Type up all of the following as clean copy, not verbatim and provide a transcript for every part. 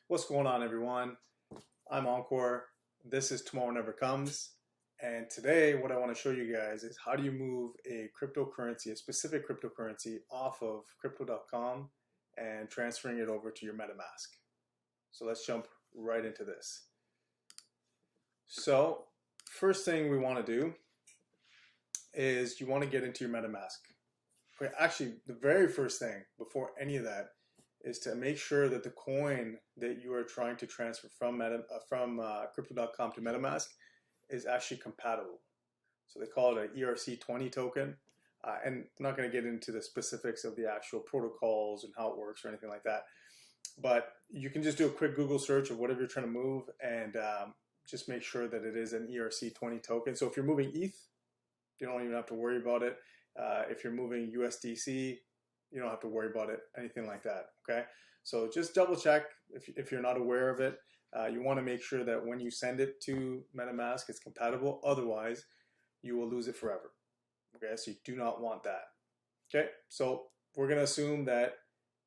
What's going on, everyone? I'm Encore. This is Tomorrow Never Comes. And today what I want to show you guys is how do you move a cryptocurrency, a specific cryptocurrency, off of crypto.com and transferring it over to your MetaMask. So let's jump right into this. So first thing we want to do is you want to get into your MetaMask. Okay, actually, the very first thing before any of that is to make sure that the coin that you are trying to transfer from crypto.com to MetaMask is actually compatible. So they call it an ERC20 token. And I'm not going to get into the specifics of the actual protocols and how it works or anything like that. But you can just do a quick Google search of whatever you're trying to move and just make sure that it is an ERC20 token. So if you're moving ETH, you don't even have to worry about it. If you're moving USDC, you don't have to worry about it, anything like that, okay? So just double check if you're not aware of it. You want to make sure that when you send it to MetaMask, it's compatible. Otherwise, you will lose it forever, okay? So you do not want that, okay? So we're going to assume that,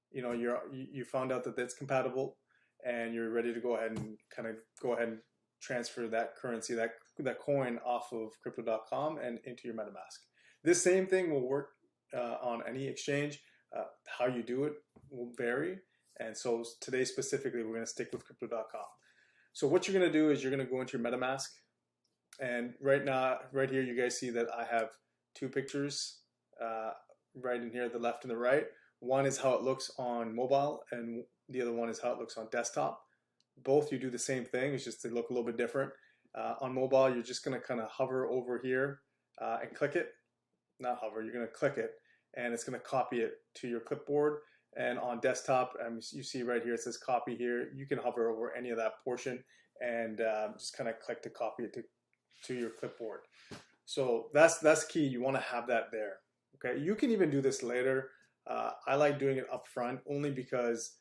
you know, you found out that it's compatible and you're ready to go ahead and transfer that currency, that coin off of crypto.com and into your MetaMask. This same thing will work on any exchange. How you do it will vary, and so today specifically we're going to stick with crypto.com. So what you're going to do is you're going to go into your MetaMask, and right here you guys see that I have two pictures right in here, the left and the right. One is how it looks on mobile and the other one is how it looks on desktop. Both you do the same thing, it's just they look a little bit different. On mobile you're just going to kind of hover over here and click it. Not hover, you're going to click it and it's going to copy it to your clipboard. And on desktop, you see right here it says copy here. You can hover over any of that portion and just kind of click to copy it to your clipboard. So that's key. You want to have that there. Okay, you can even do this later. I like doing it up front only because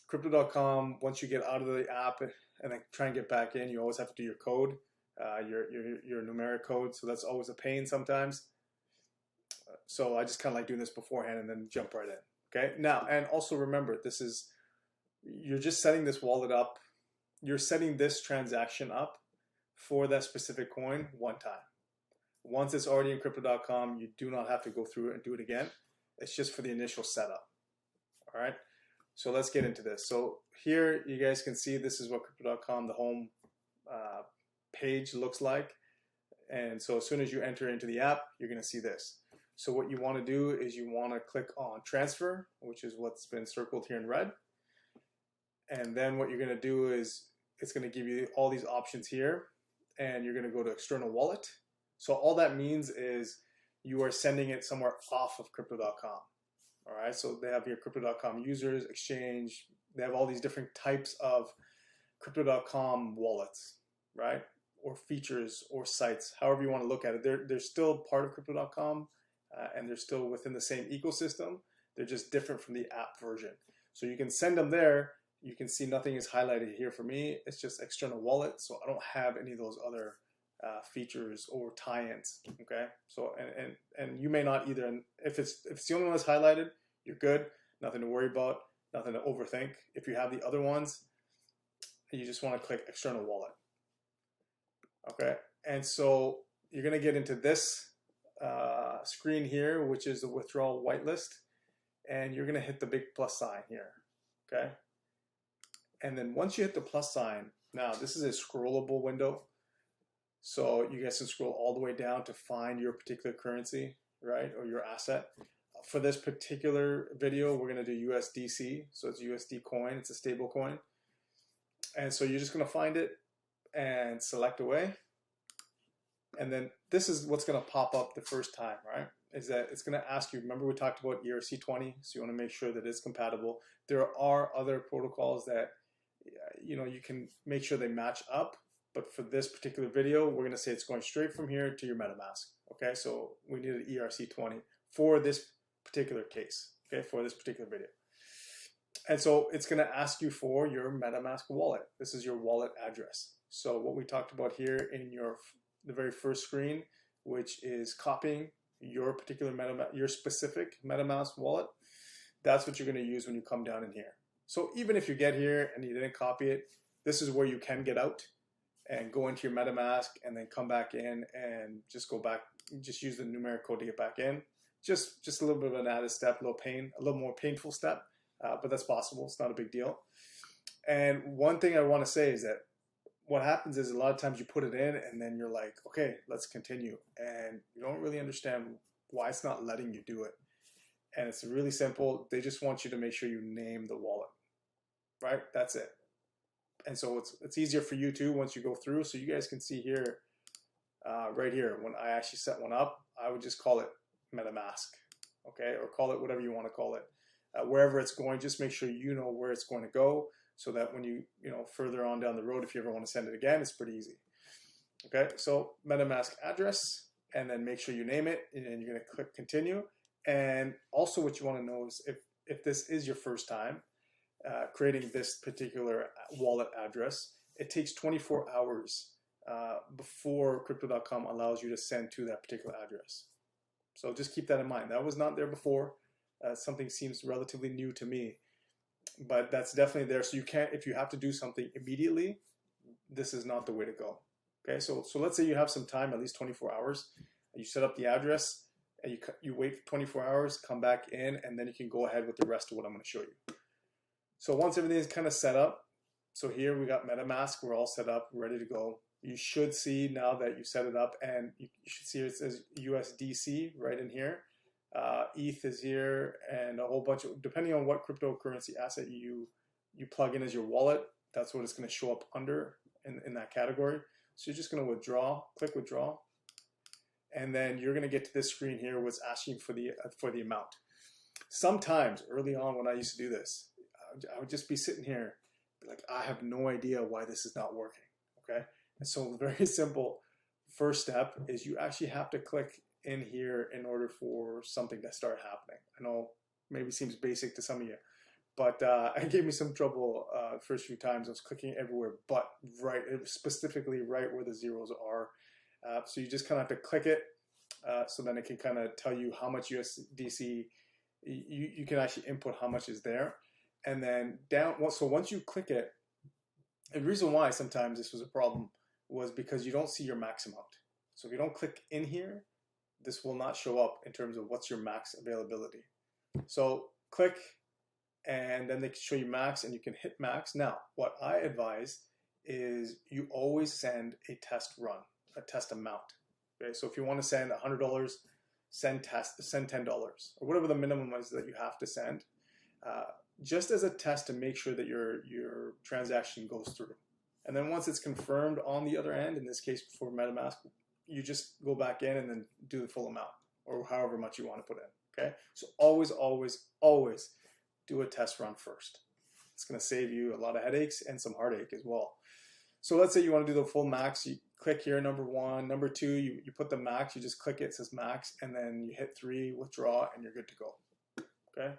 crypto.com, once you get out of the app and then try and get back in, you always have to do your code, your numeric code. So that's always a pain sometimes. So I just kind of like doing this beforehand and then jump right in. Okay, now, and also remember, you're just setting this wallet up. You're setting this transaction up for that specific coin one time. Once it's already in crypto.com, you do not have to go through it and do it again. It's just for the initial setup. All right, so let's get into this. So here you guys can see this is what crypto.com, the home page looks like. And so as soon as you enter into the app, you're going to see this. So what you want to do is you want to click on transfer, which is what's been circled here in red. And then what you're going to do is it's going to give you all these options here and you're going to go to external wallet. So all that means is you are sending it somewhere off of crypto.com. All right. So they have here crypto.com users, exchange. They have all these different types of crypto.com wallets, right? Or features or sites, however you want to look at it. They're still part of crypto.com. And they're still within the same ecosystem. They're just different from the app version. So you can send them there. You can see nothing is highlighted here for me. It's just external wallet. So I don't have any of those other features or tie-ins. Okay. So and you may not either. And if it's the only one that's highlighted, you're good. Nothing to worry about. Nothing to overthink. If you have the other ones, you just want to click external wallet. Okay. And so you're gonna get into this screen here, which is the withdrawal whitelist, and you're going to hit the big plus sign here. Okay, and then once you hit the plus sign, now this is a scrollable window, so you guys can scroll all the way down to find your particular currency, right, or your asset. For this particular video, we're going to do USDC, so it's USD coin, it's a stable coin, and so you're just going to find it and select away. And then this is what's going to pop up the first time, right? Is that it's going to ask you, remember we talked about ERC20, so you want to make sure that it's compatible. There are other protocols that, you know, you can make sure they match up. But for this particular video, we're going to say it's going straight from here to your MetaMask. Okay, so we need an ERC20 for this particular case, okay, for this particular video. And so it's going to ask you for your MetaMask wallet. This is your wallet address. So what we talked about here in the very first screen, which is copying your particular your specific MetaMask wallet. That's what you're going to use when you come down in here. So even if you get here and you didn't copy it, this is where you can get out and go into your MetaMask and then come back in and just go back, just use the numeric code to get back in. Just a little bit of an added step, a little more painful step, but that's possible. It's not a big deal. And one thing I want to say is that what happens is a lot of times you put it in and then you're like, okay, let's continue. And you don't really understand why it's not letting you do it. And it's really simple. They just want you to make sure you name the wallet, right? That's it. And so it's easier for you too once you go through. So you guys can see here, right here, when I actually set one up, I would just call it MetaMask, okay? Or call it whatever you want to call it. Wherever it's going, just make sure you know where it's going to go so that when you further on down the road, if you ever want to send it again, it's pretty easy. Okay, so MetaMask address, and then make sure you name it, and then you're going to click continue. And also what you want to know is if this is your first time creating this particular wallet address, it takes 24 hours before crypto.com allows you to send to that particular address. So just keep that in mind. That was not there before. Something seems relatively new to me, but that's definitely there. So you can't, if you have to do something immediately, this is not the way to go. Okay, so let's say you have some time, at least 24 hours. You set up the address, and you wait for 24 hours, come back in, and then you can go ahead with the rest of what I'm going to show you. So once everything is kind of set up, so here we got MetaMask, we're all set up, ready to go. You should see now that you set it up, and you should see it says USDC right in here. ETH is here, and a whole bunch of, depending on what cryptocurrency asset you plug in as your wallet, that's what it's going to show up under in that category. So you're just going to withdraw, click withdraw, and then you're going to get to this screen here where it's asking for the amount. Sometimes early on when I used to do this, I would just be sitting here like, I have no idea why this is not working. Okay, and so very simple first step is you actually have to click in here in order for something to start happening. I know maybe seems basic to some of you, but it gave me some trouble the first few times. I was clicking everywhere but specifically right where the zeros are. So you just kind of have to click it so then it can kind of tell you how much USDC you can actually input, how much is there. And then down, so once you click it, the reason why sometimes this was a problem was because you don't see your max amount. So if you don't click in here, this will not show up in terms of what's your max availability. So click, and then they can show you max, and you can hit max. Now, what I advise is you always send a test run, a test amount. Okay, so if you want to send $100, send $10, or whatever the minimum is that you have to send, just as a test to make sure that your transaction goes through. And then once it's confirmed on the other end, in this case for MetaMask, you just go back in and then do the full amount, or however much you want to put in. Okay, so always do a test run first. It's going to save you a lot of headaches and some heartache as well. So let's say you want to do the full max. You click here, number 1. Number 2, you put the max. You just click it, it says max, and then you hit 3, withdraw, and you're good to go. Okay.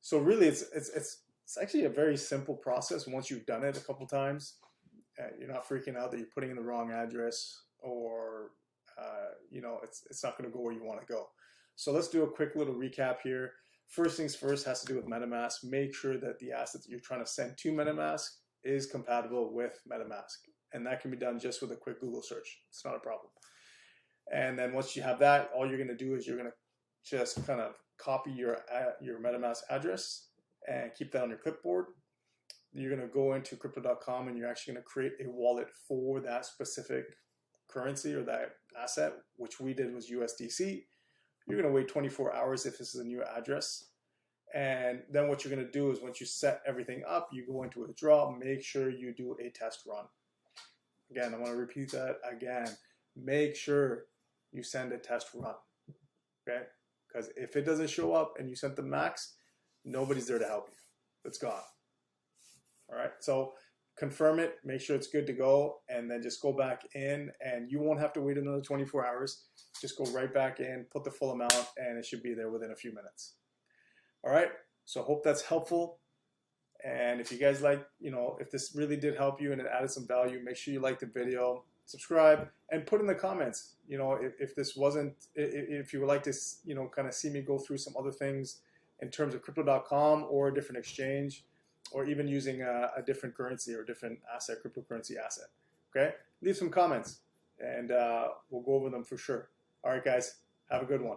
So really, it's actually a very simple process once you've done it a couple times. You're not freaking out that you're putting in the wrong address, or it's not going to go where you want to go. So let's do a quick little recap here. First things first has to do with MetaMask. Make sure that the asset that you're trying to send to MetaMask is compatible with MetaMask, and that can be done just with a quick Google search. It's not a problem. And then once you have that, all you're going to do is you're going to just kind of copy your MetaMask address and keep that on your clipboard. You're going to go into crypto.com and you're actually going to create a wallet for that specific currency or that asset, which we did was USDC. You're going to wait 24 hours if this is a new address. And then what you're going to do is once you set everything up, you go into withdraw, make sure you do a test run. Again, I want to repeat that again. Make sure you send a test run, okay? Because if it doesn't show up and you sent the max, nobody's there to help you. It's gone. All right, so confirm it, make sure it's good to go, and then just go back in, and you won't have to wait another 24 hours. Just go right back in, put the full amount, and it should be there within a few minutes. All right, so hope that's helpful. And if you guys like, if this really did help you and it added some value, make sure you like the video, subscribe, and put in the comments, if this wasn't, if you would like to, kind of see me go through some other things in terms of crypto.com or a different exchange. or even using a different currency or different asset, cryptocurrency asset. Okay, leave some comments and we'll go over them for sure. All right, guys, have a good one.